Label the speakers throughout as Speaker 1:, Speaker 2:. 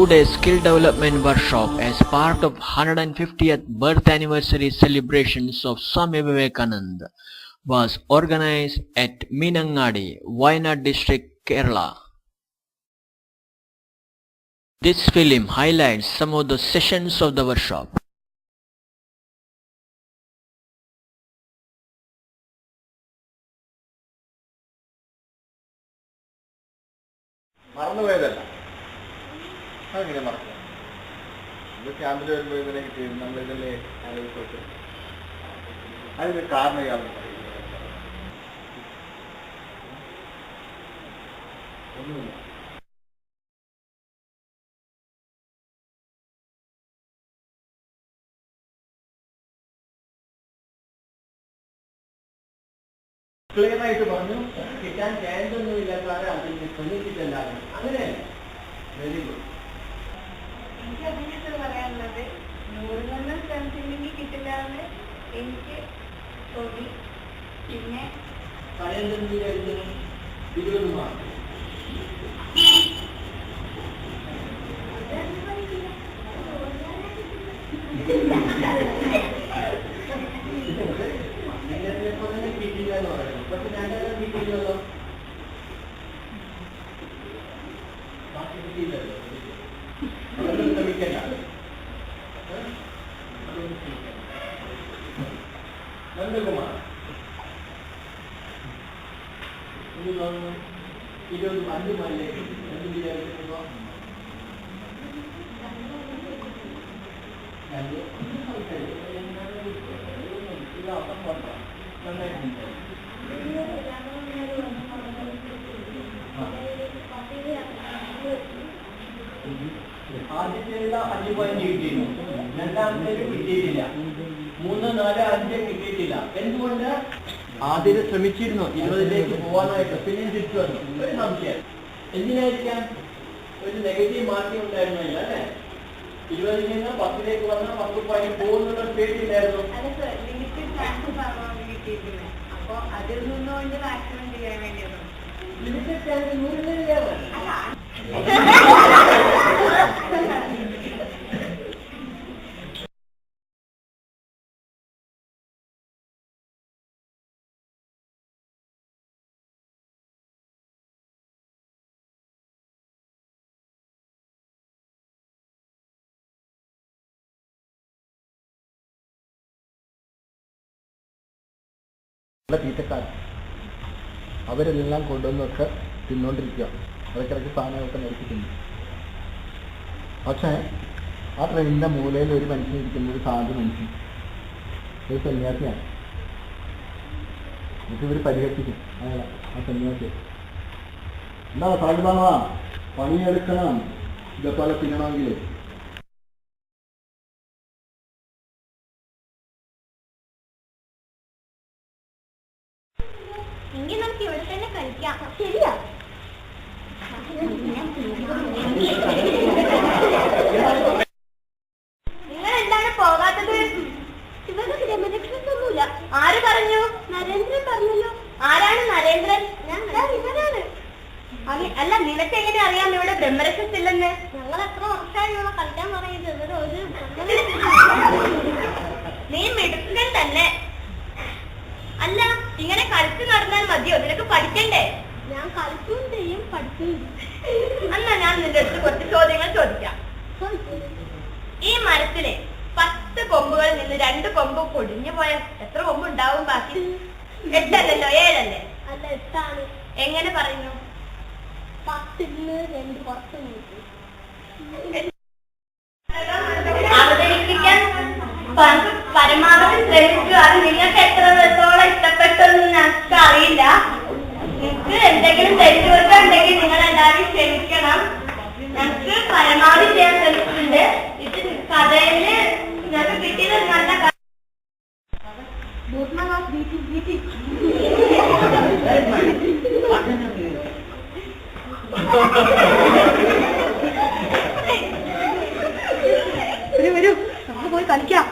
Speaker 1: 2-day skill development workshop as part of 150th birth anniversary celebrations of Swami Vivekananda was organized at Meenangadi, Wayanad district, Kerala. This film highlights some of the sessions of the workshop.
Speaker 2: അങ്ങനെ മറക്കാം. ഇത് ക്യാമ്പിൽ വരുമ്പോൾ ഇതിനെ കിട്ടിയത് നമ്മളിതല്ലേ ആലോചിച്ചോട്ട് അതിന് കാരണം ഇയാൾ ഒന്നുമില്ല. ക്ലിയറായിട്ട് പറഞ്ഞു കിട്ടാൻ ചാൻസ് ഒന്നും ഇല്ലാത്തവരെ അതിന് ശ്രമിച്ചിട്ടുണ്ടാകും. അങ്ങനെയല്ല. Very good.
Speaker 3: എനിക്ക് അതിനകത്ത് പറയാനുള്ളത് 100 ശ്രമിച്ചില്ലെങ്കിൽ കിട്ടില്ല എന്ന് എനിക്ക് തോന്നി. പിന്നെ
Speaker 2: 20 മാർക്ക് കിട്ടില്ല എന്ന് പറയുന്നു. പക്ഷെ രണ്ടെണ്ണം കിട്ടിയില്ലല്ലോ. ബാക്കി കിട്ടിയില്ലല്ലോ. നന്ദകുമാർ 25 മാലിലേക്ക് എന്ത് വിചാരിക്കുന്നു? ആദ്യത്തേത് 5 പോയിന്റ് കിട്ടിയിരുന്നു, രണ്ടാമത്തേക്ക് കിട്ടിയിട്ടില്ല, 3, 4, 5 കിട്ടിയിട്ടില്ല. എന്തുകൊണ്ട്? ആദ്യം ശ്രമിച്ചിരുന്നു 20ലേക്ക് പോകാനായിട്ട്, പിന്നെ തിരിച്ചു വന്നു. ഒരു സംശയം എന്തിനായിരിക്കാം? ഒരു നെഗറ്റീവ് മാർക്കിംഗ് ഉണ്ടായിരുന്നില്ല അല്ലേ? 20ൽ നിന്ന് 10ലേക്ക് വന്ന 10 പോയിന്റ് പോകുന്നുള്ള പേടിയില്ലായിരുന്നു.
Speaker 3: അപ്പൊ അതിൽ നിന്നുകൊണ്ട് മാക്സിമം ചെയ്യാൻ വേണ്ടിയാണ്
Speaker 2: ലിമിറ്റഡ് ചാൻസ് 100 ചെയ്യാമോ? തീറ്റക്കാർ അവരെല്ലാം കൊണ്ടുവന്നൊക്കെ തിന്നുകൊണ്ടിരിക്കുക. ഇടയ്ക്കിടയ്ക്ക് സാധനമൊക്കെ നിരത്തിക്കുന്നു. പക്ഷേ ആ ട്രെയിനിൻ്റെ മൂലയിൽ ഒരു മനുഷ്യൻ ഇരിക്കുന്ന ഒരു സാധു മനുഷ്യൻ, ഒരു സന്യാസിയാണ്. എന്നിട്ട് ഇവർ പരിഹരിക്കും അയാളെ, ആ സന്യാസിയെ. എന്താ സാധുതാണോ പണിയെടുക്കണം ഇതേപോലെ തിന്നണമെങ്കിൽ?
Speaker 3: എങ്കിൽ നമുക്ക് ഇവിടെ തന്നെ കഴിക്കാം. ശരിയാ. നിങ്ങൾ എന്താണ് പോകാത്തത്? ഇവർക്ക് രമലക്ഷ്മൊന്നുമില്ല. ആര് പറഞ്ഞു? നരേന്ദ്രൻ പറഞ്ഞല്ലോ. ആരാണ് നരേന്ദ്രൻ? ഇവരാണ്. അല്ല, നിനക്ക് എങ്ങനെ അറിയാം ഇവിടെ ബ്രഹ്മരക്ഷത്തില്ലെന്ന്? ഞങ്ങൾ എത്ര വർഷമായി ഇവിടെ കളിക്കാൻ പറയുന്നത്. നീ മിടുക്കൻ തന്നെ. അല്ല, ഇങ്ങനെ കളിച്ചു നടന്നാൽ മതിയോ? നിനക്ക് പഠിക്കണ്ടേ? ഞാൻ കളിക്കുകയും ചെയ്യും, പഠിക്കുകയും. എന്നാ ഞാൻ നിന്റെ അടുത്ത് കുറച്ച് ചോദ്യങ്ങൾ ചോദിക്കാം. ഈ മരത്തിലെ 10 കൊമ്പുകളിൽ നിന്ന് 2 കൊമ്പ് പൊടിഞ്ഞു പോയാൽ എത്ര കൊമ്പ് ഉണ്ടാവും ബാക്കി? 8 അല്ലല്ലോ, 7 അല്ലേ? അല്ല, 8 ആണ്. എങ്ങനെ പറയുന്നു? 10ൽ 2 കുറച്ച് അവതരിപ്പിക്കാൻ പരമാവധി ശ്രമിച്ചു. അത് നിങ്ങൾക്ക് എത്രത്തോളം ഇഷ്ടപ്പെട്ടെന്ന് ഞങ്ങൾക്ക് അറിയില്ല. നിങ്ങൾക്ക് എന്തെങ്കിലും തെറ്റുപറ്റുണ്ടെങ്കിൽ നിങ്ങൾ എല്ലാവരും ക്ഷമിക്കണം. ഞങ്ങൾക്ക് പരമാവധി ചെയ്യാൻ ശ്രമിച്ചിട്ടുണ്ട്. ഇത് കഥയില് ഞങ്ങൾക്ക് കിട്ടിയത് നല്ല വരൂ, നമുക്ക് പോയി കളിക്കാം.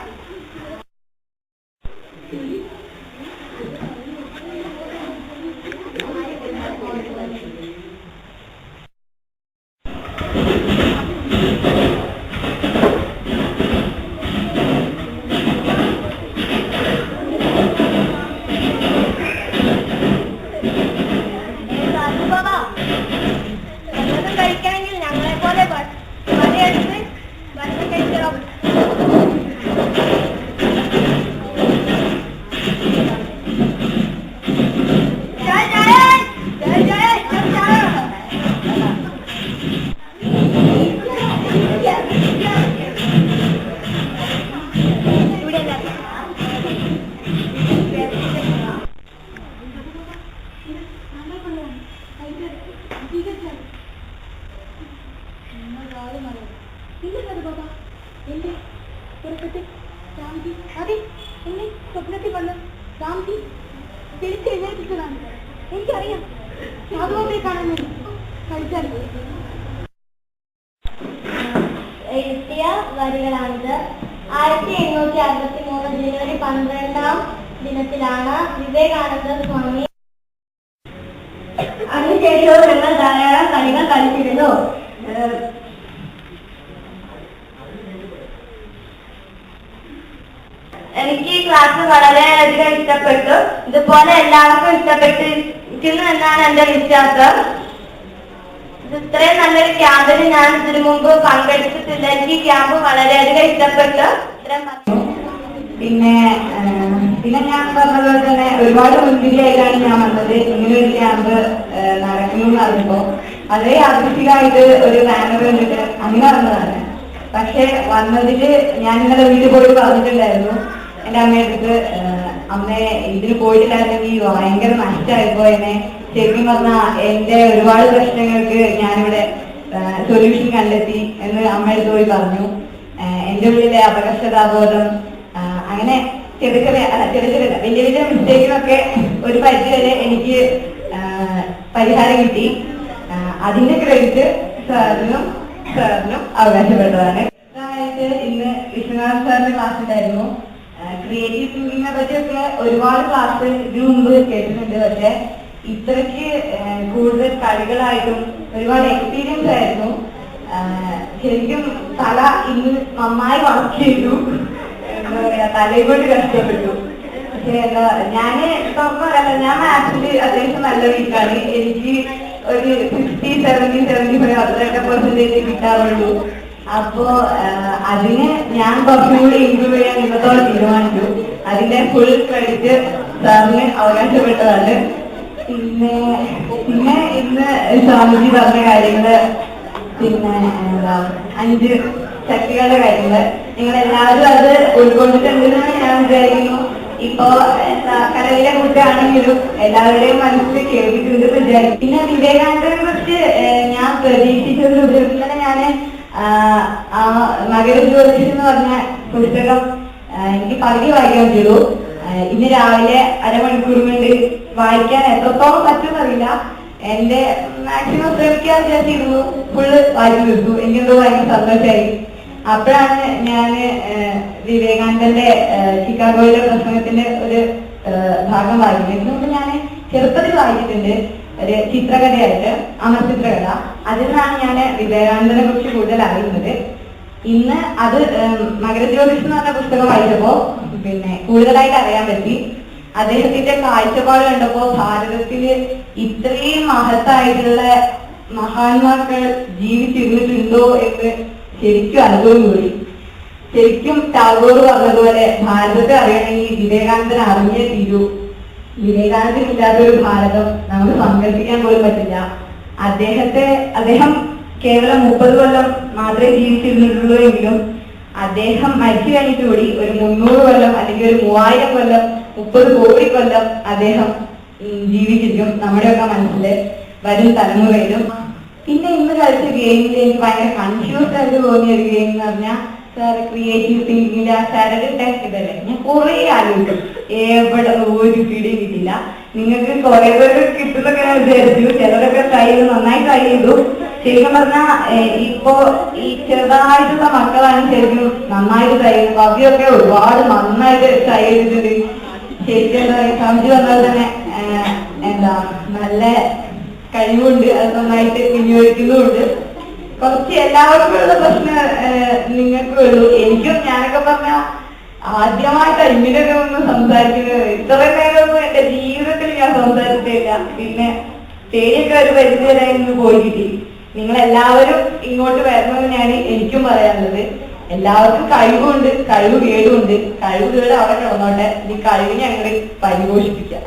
Speaker 3: രാംജി തിരിച്ചെഴുന്നേൽപ്പിച്ചതാണ്. എനിക്കറിയാം, അതുകൊണ്ടേ കാണാൻ കഴിച്ചാൽ എഴുതിയ വരികളാണിത്. 1863 ജനുവരി 12-ാം ദിനത്തിലാണ് വിവേകാനന്ദ സ്വാമി. അതിനുശേഷവും ഞങ്ങൾ ധാരാളം കളികൾ കളിച്ചിരുന്നു. എനിക്ക് ഈ ക്ലാസ് വളരെയധികം ഇഷ്ടപ്പെട്ടു. ഇതുപോലെ എല്ലാവർക്കും ഇഷ്ടപ്പെട്ടിരിക്കുന്നു എന്നാണ് എന്റെ വിശ്വാസം. ഇത്രയും നല്ലൊരു ക്യാമ്പിന് ഞാൻ ഇതിനു മുമ്പ് പങ്കെടുത്തിട്ടില്ല. എനിക്ക് ഈ ക്യാമ്പ് വളരെയധികം ഇഷ്ടപ്പെട്ടു.
Speaker 4: പിന്നെ ഞാൻ പറഞ്ഞതുപോലെ തന്നെ ഒരുപാട് മുൻവിധിയായിട്ടാണ് ഞാൻ വന്നത്. ഇങ്ങനെ ഒരു ക്യാമ്പ് നടക്കണമെന്ന് അറിഞ്ഞപ്പോ വളരെ യാദൃശ്ചികമായിട്ട് ഒരു ബാനർ കണ്ടിട്ട് അങ്ങനെ വന്നതാണ്. പക്ഷെ വന്നതില് ഞാൻ ഇന്നലെ വീട്ടിൽ പോയി പറഞ്ഞിട്ടുണ്ടായിരുന്നു എന്റെ അമ്മയടുത്ത്, അമ്മ ഇതിന് പോയിട്ടില്ലായിരുന്നെങ്കിൽ ഭയങ്കര നഷ്ടമായിപ്പോ എന്നെ. ശരിക്കും പറഞ്ഞാൽ എന്റെ ഒരുപാട് പ്രശ്നങ്ങൾക്ക് ഞാനിവിടെ സൊല്യൂഷൻ കണ്ടെത്തി എന്ന് അമ്മയടുത്ത് പോയി പറഞ്ഞു. എന്റെ ഉള്ളിലെ അപകർഷതാബോധം, അങ്ങനെ ചെറിയ വലിയ വലിയ മിസ്റ്റേക്കിനൊക്കെ ഒരു പരിധി വരെ എനിക്ക് പരിഹാരം കിട്ടി. അതിന്റെ ക്രെഡിറ്റ് സാറിനും അവകാശപ്പെട്ടതാണ്. അതായത് ഇന്ന് വിശ്വനാഥ് സാറിന്റെ ക്ലാസ് ഉണ്ടായിരുന്നു. ക്രിയേറ്റീവ് തിങ്കിങ്ങിനെ പറ്റിയൊക്കെ ഒരുപാട് ക്ലാസ് ഇതിനു മുമ്പ് കേട്ടിട്ടുണ്ട്. പക്ഷെ ഇത്രയ്ക്ക് കൂടുതൽ കളികളായിട്ടും ഒരുപാട് എക്സ്പീരിയൻസ് ആയിരുന്നു. ശരിക്കും തല ഇന്ന് നന്നായി വർക്ക് ചെയ്തു. എന്താ പറയാ, തലയെ കൊണ്ട് കഷ്ടപ്പെട്ടു. പക്ഷെ എന്താ ഞാന് തുറന്നല്ല, ഞാൻ മാത്സില് അത്യാവശ്യം നല്ല വീക്കാണ്. എനിക്ക് ഒരു 60-70-75 അത്രയൊക്കെ പെർസെന്റേജ് കിട്ടാറുള്ളൂ. അപ്പോ അതിന് ഞാൻ കുറച്ചും കൂടി ഇമ്പ്രൂവ് ചെയ്യാൻ ഇന്നത്തോടെ തീരുമാനിച്ചു. അതിന്റെ ഫുൾ ക്രെഡിറ്റ് സാറിന് അവകാശപ്പെട്ടതാണ്. പിന്നെ ഇന്ന് സ്വാമിജി പറഞ്ഞ കാര്യങ്ങള്, പിന്നെ എന്താ 5 ശക്തികളുടെ കാര്യങ്ങള്, നിങ്ങളെല്ലാവരും അത് ഉൾക്കൊണ്ടിട്ടുണ്ടെന്ന് ഞാൻ വിചാരിക്കുന്നു. ഇപ്പോ എന്താ കലയിലെ കുട്ടിയാണെങ്കിലും എല്ലാവരുടെയും മനസ്സിൽ കേട്ടിട്ടുണ്ട് വിചാരിക്കും. പിന്നെ വിവേകാനന്ദനെ കുറിച്ച് ഞാൻ പ്രതീക്ഷിച്ചതിലുപരി ഇന്നലെ ഞാന് മകരജ്യോതിഷ് എന്ന് പറഞ്ഞ പുസ്തകം എനിക്ക് പകുതി വായിക്കാൻ പറ്റുള്ളൂ. ഇന്ന് രാവിലെ അരമണിക്കൂർ കൊണ്ട് വായിക്കാൻ എത്രത്തോളം പറ്റുമെന്നറിയില്ല. എന്റെ മാക്സിമം ശ്രമിക്കാൻ വിചാരിച്ചിരുന്നു. ഫുള്ള് വായിച്ചു തീർത്തു. എനിക്കെന്തോ ഭയങ്കര സന്തോഷമായി. അപ്പോഴാണ് ഞാൻ വിവേകാനന്ദന്റെ ചിക്കാഗോയിലെ പ്രസംഗത്തിന്റെ ഒരു ഭാഗം വായിക്കുന്നത്. ഇതിനുമുമ്പ് ഞാൻ ചെറുപ്പത്തിൽ വായിച്ചിട്ടുണ്ട്, ഒരു ചിത്രകഥയായിട്ട്, അമർ ചിത്രകഥ. അതിൽ നിന്നാണ് ഞാൻ വിവേകാനന്ദനെ കുറിച്ച് കൂടുതൽ അറിയുന്നത്. ഇന്ന് അത് മകരജ്യോതിഷ് എന്ന് പറഞ്ഞ പുസ്തകം വായിച്ചപ്പോ പിന്നെ കൂടുതലായിട്ട് അറിയാൻ പറ്റി. അദ്ദേഹത്തിന്റെ കാഴ്ചപ്പാട് കണ്ടപ്പോ ഭാരതത്തില് ഇത്രയും മഹത്തായിട്ടുള്ള മഹാന്മാക്കൾ ജീവിച്ചിരുന്നിട്ടുണ്ടോ എന്ന് ശരിക്കും അനുഭവം കൂടി. ശരിക്കും ടാഗോർ പറഞ്ഞതുപോലെ ഭാരതത്തെ അറിയണമെങ്കിൽ വിവേകാനന്ദൻ അറിഞ്ഞേ തീരൂ. വിവേകാനന്ദൻ ഇല്ലാത്തൊരു ഭാരതം നമുക്ക് സങ്കല്പിക്കാൻ പോലും പറ്റില്ല. അദ്ദേഹം കേവലം 30 കൊല്ലം മാത്രമേ ജീവിച്ചിരുന്നിട്ടുള്ളൂ എങ്കിലും അദ്ദേഹം മരിച്ചു കഴിഞ്ഞിട്ട് കൂടി ഒരു 300 കൊല്ലം അല്ലെങ്കിൽ ഒരു 3000 കൊല്ലം 30 കോടി കൊല്ലം അദ്ദേഹം ജീവിച്ചിരിക്കും നമ്മുടെയൊക്കെ മനസ്സില്, വരും തലമുറയിലും. പിന്നെ ഇന്ന് കളിച്ച ഗെയിമിൽ എനിക്ക് ഭയങ്കര കൺഫ്യൂസ്ഡ് ആയിട്ട് തോന്നിയ ഒരു ഗെയിം എന്ന് പറഞ്ഞാൽ ക്രിയേറ്റീവ് തിങ്കിങ്ങിന്റെ ആ ചരട് ടെസ്റ്റ് ഇതല്ലേ. ഞാൻ കുറെ ആലോചിക്കും, എവിടെ ഒരു പിടിയും കിട്ടില്ല. നിങ്ങൾക്ക് കുറെ പേര് കിട്ടുന്നൊക്കെ ഞാൻ വിചാരിച്ചു. ചിലരൊക്കെ നന്നായി ട്രൈ ചെയ്തു. ശരിക്കും പറഞ്ഞാൽ ഇപ്പോ ഈ ചെറുതായിട്ടുള്ള മക്കളാണ് ശരിക്കും നന്നായിട്ട് ട്രൈ ചെയ്തത്. കവിയൊക്കെ ഒരുപാട് നന്നായിട്ട് ട്രൈ ചെയ്തിട്ടുണ്ട്. ശരിക്കും എന്താ പറയുക, സമിതി വന്നാൽ തന്നെ എന്താ നല്ല കഴിവുണ്ട്, അത് നന്നായിട്ട് വിനിയോഗിക്കുന്നുമുണ്ട്. കുറച്ച് എല്ലാവർക്കും ഉള്ള പ്രശ്നം നിങ്ങൾക്കും ഉള്ളൂ. എനിക്കും ഞാനൊക്കെ പറഞ്ഞ ആദ്യമായിട്ട് ഇങ്ങനെയൊക്കെ ഒന്ന് സംസാരിക്കുന്നത്. ഇത്ര നേരമൊന്നും എന്റെ ജീവിതത്തിൽ ഞാൻ സംസാരിച്ചിട്ടില്ല. പിന്നെ പേടിയൊക്കെ ഒരു പരിധി വരെ ഇന്ന് പോയി കിട്ടി. നിങ്ങളെല്ലാവരും ഇങ്ങോട്ട് വരണമെന്ന് ഞാൻ എനിക്കും പറയാനുള്ളത്. എല്ലാവർക്കും കഴിവുണ്ട്, കഴിവ് കേടുണ്ട്. കഴിവ് കേട് അവിടെ കിടന്നോട്ടെ, ഈ കഴിവിനെ അങ്ങനെ പരിപോഷിപ്പിക്കുക.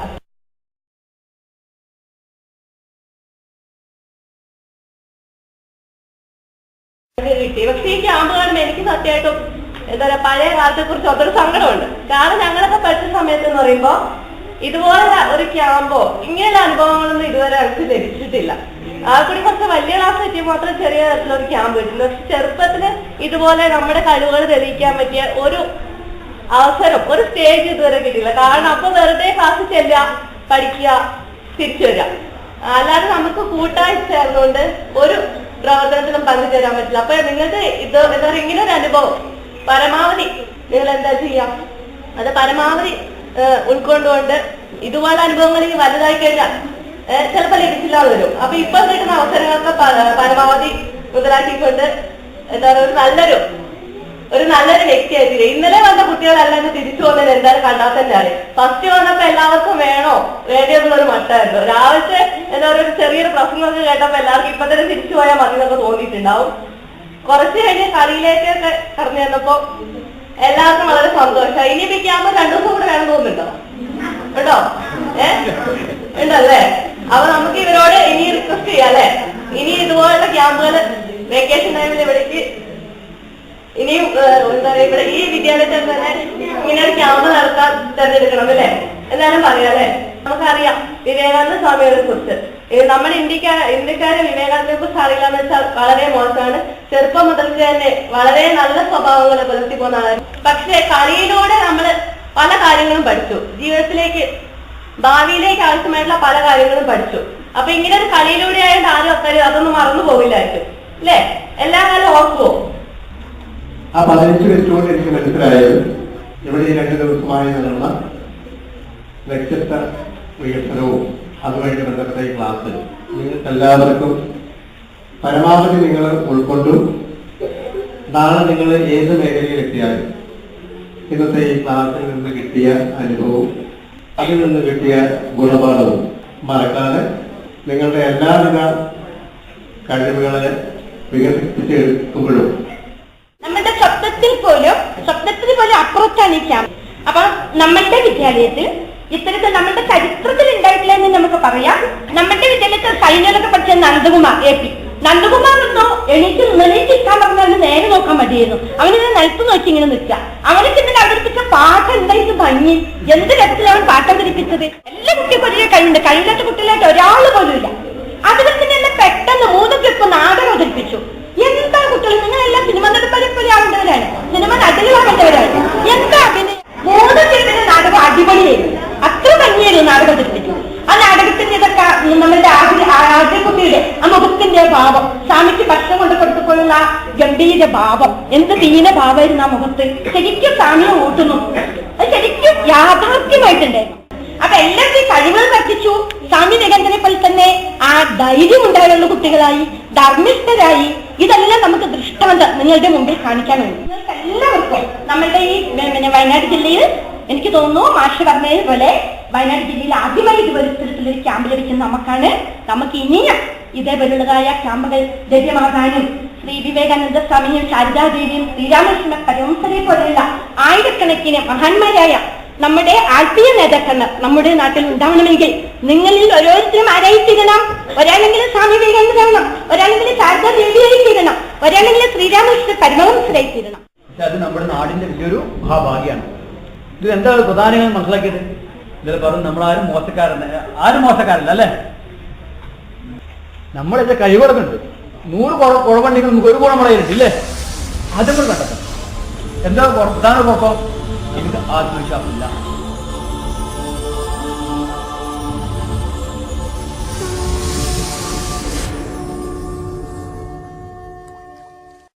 Speaker 3: കിട്ടി. പക്ഷെ ഈ ക്യാമ്പ് കാണുമ്പോൾ എനിക്ക് സത്യമായിട്ടും എന്താ പറയാ, പഴയ കാലത്തെ കുറിച്ച് ഒത്തിരി സങ്കടമുണ്ട്. കാരണം ഞങ്ങളൊക്കെ പഠിച്ച സമയത്ത് എന്ന് പറയുമ്പോ ഇതുപോലെ ഒരു ക്യാമ്പോ ഇങ്ങനെയുള്ള അനുഭവങ്ങളൊന്നും ഇതുവരെ അവർക്ക് ലഭിച്ചിട്ടില്ല. ആൾക്കൂടി കുറച്ച് വലിയ ക്ലാസ് എത്തിയാൽ മാത്രം ചെറിയ തരത്തിലൊരു ക്യാമ്പ് കിട്ടില്ല. പക്ഷെ ചെറുപ്പത്തിന് ഇതുപോലെ നമ്മുടെ കഴിവുകൾ തെളിയിക്കാൻ പറ്റിയ ഒരു അവസരം, ഒരു സ്റ്റേജ് ഇതുവരെ കിട്ടിയില്ല. കാരണം അപ്പൊ വെറുതെ ക്ലാസ് ചെല്ലുക, പഠിക്കുക, തിരിച്ചു വരിക. അല്ലാതെ നമുക്ക് കൂട്ടായി ചേർന്നുകൊണ്ട് ഒരു പ്രവർത്തനത്തിലും പങ്കുചേരാൻ പറ്റില്ല. അപ്പൊ നിങ്ങൾക്ക് ഇത് എന്താ പറയുക, ഇങ്ങനെ ഒരു അനുഭവം പരമാവധി നിങ്ങൾ എന്താ ചെയ്യാം, അത് പരമാവധി ഉൾക്കൊണ്ടുകൊണ്ട് ഇതുപോലെ അനുഭവങ്ങൾ ഈ വലുതായി കഴിഞ്ഞാൽ ചിലപ്പോൾ ലഭിച്ചില്ലാതെ വരും. അപ്പൊ ഇപ്പൊ കിട്ടുന്ന അവസരങ്ങൾക്ക് പരമാവധി മുതലാക്കിക്കൊണ്ട് എന്താ പറയുക ഒരു നല്ലൊരു വ്യക്തിയായിട്ടില്ല. ഇന്നലെ വന്ന കുട്ടികളെല്ലാം തിരിച്ചു പോകുന്നത് എന്തായാലും കണ്ടാൽ തന്നെയാണ്. ഫസ്റ്റ് വന്നപ്പോ എല്ലാവർക്കും വേണോ വേണ്ടിയെന്നുള്ളൊരു മട്ടായിരുന്നു. രാവിലത്തെ എന്താ പറയുക ഒരു ചെറിയൊരു പ്രസംഗമൊക്കെ കേട്ടപ്പോ എല്ലാവർക്കും ഇപ്പൊ തന്നെ തിരിച്ചു പോയാൽ മതി എന്നൊക്കെ തോന്നിയിട്ടുണ്ടാവും. കുറച്ച് കഴിഞ്ഞ് കളിയിലേക്കൊക്കെ കടന്നു ചെന്നപ്പോ എല്ലാവർക്കും വളരെ സന്തോഷം. ഇനി പിക്കാകുമ്പോ 2 ദിവസം കൂടെ വേണം തോന്നുന്നുണ്ടോ? കേട്ടോ ഉണ്ടല്ലേ? അപ്പൊ നമുക്ക് ഇവരോട് ഇനി റിക്വസ്റ്റ് ചെയ്യാം അല്ലെ, ഇനി ഇതുപോലുള്ള ക്യാമ്പുകൾ വെക്കേഷൻ ടൈമിൽ ഇവിടേക്ക് ഇനിയും എന്താ പറയുക ഇവിടെ ഈ വിദ്യാലയത്തിൽ തന്നെ ഇങ്ങനെ ഒരു ക്യാമ്പ് നടത്താൻ തെരഞ്ഞെടുക്കണം അല്ലേ, എന്നാലും പറയാം അല്ലെ. നമുക്കറിയാം വിവേകാനന്ദ സ്വാമികളെ കുറിച്ച്. നമ്മുടെ ഇന്ത്യക്കാരെ വിവേകാനന്ദനെ കുറിച്ച് അറിയില്ല എന്ന് വെച്ചാൽ വളരെ മോശമാണ്. ചെറുപ്പം മുതൽക്ക് തന്നെ വളരെ നല്ല സ്വഭാവങ്ങളെ പുലർത്തി പോകുന്ന ആളാണ്. പക്ഷെ കളിയിലൂടെ നമ്മൾ പല കാര്യങ്ങളും പഠിച്ചു, ജീവിതത്തിലേക്ക് ഭാവിയിലേക്ക് ആവശ്യമായിട്ടുള്ള പല കാര്യങ്ങളും പഠിച്ചു. അപ്പൊ ഇങ്ങനെ ഒരു കളിയിലൂടെ ആയിട്ട് ആരും അതൊന്നും മറന്നു പോകില്ലായിരിക്കും അല്ലെ, എല്ലാ കാലം ഓർക്കുവോ?
Speaker 5: ആ 15 വെച്ചുകൊണ്ട് എനിക്ക് മനസ്സിലായത് ഇവിടെ ഈ 2 ദിവസമായി നടന്ന വ്യക്തിത്വ വികസനവും അതുമായിട്ട് ബന്ധപ്പെട്ട ഈ ക്ലാസ് നിങ്ങൾക്ക് എല്ലാവർക്കും പരമാവധി നിങ്ങൾ ഉൾക്കൊണ്ടു. നാളെ നിങ്ങൾ ഏത് മേഖലയിൽ എത്തിയാലും ഇന്നത്തെ ഈ ക്ലാസ്സിൽ നിന്ന് കിട്ടിയ അനുഭവവും അതിൽ നിന്ന് കിട്ടിയ ഗുണപാഠവും മറക്കാതെ നിങ്ങളുടെ എല്ലാവിധ കഴിവുകളെ വികസിപ്പിച്ചെടുക്കുമ്പോഴും
Speaker 3: നമ്മുടെ സ്വപ്നത്തിൽ പോലും അപ്പുറത്താണ് ഈ ക്യാമ്പ്. അപ്പൊ നമ്മളുടെ വിദ്യാലയത്തിൽ ഇത്തരത്തിൽ നമ്മുടെ ചരിത്രത്തിൽ ഉണ്ടായിട്ടില്ല എന്ന് നമുക്ക് പറയാം. നമ്മുടെ വിദ്യാലയത്തിൽ സൈന്യങ്ങളൊക്കെ പഠിച്ച നന്ദകുമാർ AP നന്ദകുമാർ എന്നോ എണീറ്റിരിക്കാൻ പറഞ്ഞാൽ നേരെ നോക്കാൻ മതിയായിരുന്നു. അവനിങ്ങനെ നിലത്ത് നോക്കി ഇങ്ങനെ നിൽക്കുക. അവനൊക്കെ ഇന്നലെ അവതരിപ്പിച്ച പാട്ട് എന്തായിരുന്നു ഭംഗി, എന്ത് രസത്തിലാണ് അവൻ പാട്ട് അവതരിപ്പിച്ചത്. എല്ലാ കുട്ടികൾക്കും ഒരേ കഴിവുണ്ട്, കഴിവില്ലാത്ത കുട്ടികളായിട്ട് ഒരാൾ പോലും ഇല്ല. അതുപോലെ തന്നെ എന്നെ പെട്ടെന്ന് 3 ട്രിപ്പ് നാടകം അവതരിപ്പിച്ചു. എന്താ കുട്ടികൾ, നിങ്ങളെല്ലാം സിനിമ നടന്മാരെ പോലെ ആവേണ്ടവരാണ്, സിനിമ നടലുമാകേണ്ടവരാണ്. എന്താ അഭിനയം! 3 ട്രിപ്പിന്റെ നാടകം അടിപൊളിയായിരുന്നു, അത്ര ഭംഗിയായിരുന്നു നാടകം അവതരിപ്പിച്ചു. ആ നാടകത്തിന്റെ ഇതൊക്കെ നമ്മളുടെ ആദ്യകുട്ടിയുടെ ആ മുഖത്തിന്റെ ഭാവം, സ്വാമിക്ക് ഭക്ഷണം കൊണ്ട് കൊടുത്തപ്പോഴുള്ള ആ ഗംഭീര ഭാവം, എന്ത് ദീന ഭാവമായിരുന്നു ആ മുഖത്ത്. ശരിക്കും സ്വാമിയെ ഓട്ടുന്നു, അത് ശരിക്കും യാഥാർത്ഥ്യമായിട്ടുണ്ടായിരുന്നു. അപ്പൊ എല്ലാവരും കഴിവുകൾ വർദ്ധിച്ചു. സ്വാമി വിവേകാനന്ദനെ പോലെ തന്നെ ആ ധൈര്യം ഉണ്ടായുള്ള കുട്ടികളായി, ധർമ്മിഷ്ഠരായി. ഇതെല്ലാം നമുക്ക് ദൃഷ്ടാന്തം നിങ്ങളുടെ മുമ്പിൽ കാണിക്കാൻ വേണ്ടി നിങ്ങൾക്ക് എല്ലാവർക്കും നമ്മളുടെ ഈ വയനാട് ജില്ലയിൽ എനിക്ക് തോന്നുന്നു മാഷ് പറഞ്ഞത് പോലെ വയനാട് ജില്ലയിൽ ആദ്യമായി ഇത്തരത്തിലൊരു ക്യാമ്പ് ലഭിക്കുന്ന നമുക്ക് ഇനിയും ഇതേപോലുള്ളതായ ക്യാമ്പുകൾ ലഭ്യമാകാനും ശ്രീ വിവേകാനന്ദ സ്വാമിയും ശാരദാദേവിയും ശ്രീരാമകൃഷ്ണ പരമഹംസരെ പോലെയുള്ള ആയിരക്കണക്കിന് മഹാന്മാരായ നമ്മുടെ ആത്മീയ നേതാക്കൾ നമ്മുടെ നാട്ടിൽ ഉണ്ടാവണമെങ്കിൽ നിങ്ങളിൽ ഓരോരുത്തരും ആരായിത്തീരണം. ഒരാളെങ്കിലും സ്വാമി വിവേകാനന്ദനാവണം, ഒരാളെങ്കിലും ശാരദാദേവിയായി തീരണം, ഒരാളെങ്കിലും ശ്രീരാമകൃഷ്ണ പരമഹംസരായി തീരണം.
Speaker 2: അത് നമ്മുടെ നാടിന്റെ വലിയൊരു മഹാഭാഗ്യമാണ്. ഇത് എന്താണ് പ്രധാനങ്ങൾ മനസ്സിലാക്കിയത്? ഇതിൽ പറഞ്ഞു നമ്മളാരും മോശക്കാരല്ല അല്ലേ. നമ്മളെന്റെ കഴിവുകളൊക്കെ ഉണ്ട്. 100 കുഴപ്പമുണ്ടെങ്കിൽ നമുക്ക് ഒരു ഗുണം നമ്മളായിരുന്നു ഇല്ലേ, അതും കൂടെ കണ്ടെത്താം. എന്താ പ്രധാന കുഴപ്പം? എനിക്ക് ആത്മവിശ്വാസമില്ല.